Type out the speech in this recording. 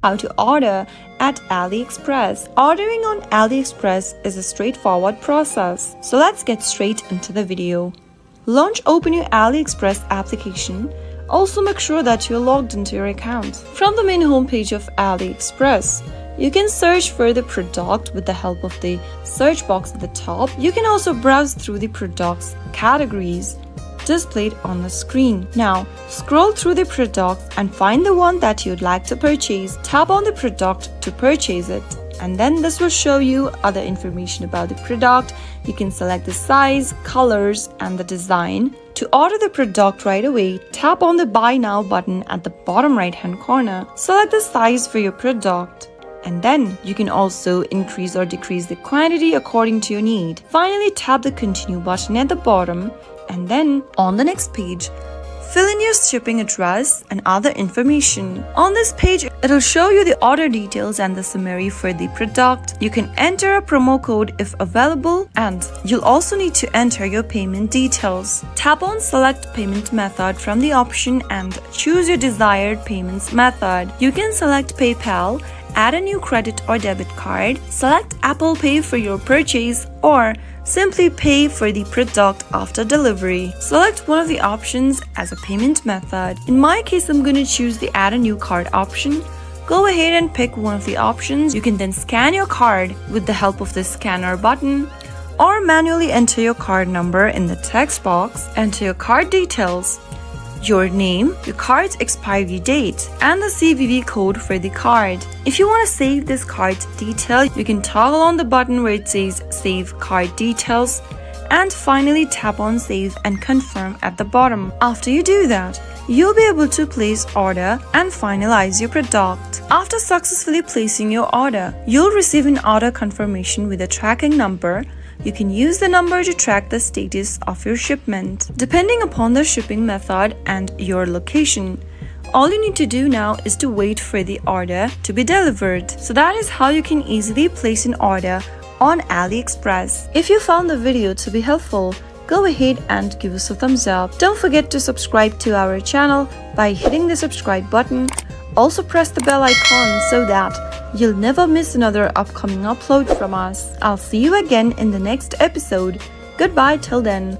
how to order at AliExpress. Ordering on AliExpress is a straightforward process. So let's get straight into the video. Open your AliExpress application. Also make sure that you're logged into your account. From the main homepage of AliExpress, you can search for the product with the help of the search box at the top. You can also browse through the product's categories displayed on the screen. Now, scroll through the product and find the one that you'd like to purchase. Tap on the product to purchase it, and then this will show you other information about the product. You can select the size, colors, and the design. To order the product right away, tap on the Buy Now button at the bottom right-hand corner. Select the size for your product, and then you can also increase or decrease the quantity according to your need. Finally, tap the Continue button at the bottom, and then on the next page, fill in your shipping address and other information. On this page, it'll show you the order details and the summary for the product. You can enter a promo code if available, and you'll also need to enter your payment details. Tap on Select Payment Method from the option and choose your desired payments method. You can select PayPal, add a new credit or debit card, select Apple Pay for your purchase, or simply pay for the product after delivery. Select one of the options as a payment method. In my case, I'm going to choose the Add a New Card option. Go ahead and pick one of the options. You can then scan your card with the help of the scanner button, or manually enter your card number in the text box. Enter your card details, your name, your card's expiry date, and the CVV code for the card. If you want to save this card's detail, you can toggle on the button where it says Save Card Details, and finally tap on Save and Confirm at the bottom. After you do that, you'll be able to place order and finalize your product. After successfully placing your order, you'll receive an order confirmation with a tracking number. You can use the number to track the status of your shipment. Depending upon the shipping method and your location, all you need to do now is to wait for the order to be delivered. So that is how you can easily place an order on AliExpress. If you found the video to be helpful, go ahead and give us a thumbs up. Don't forget to subscribe to our channel by hitting the subscribe button. Also press the bell icon so that you'll never miss another upcoming upload from us. I'll see you again in the next episode. Goodbye till then.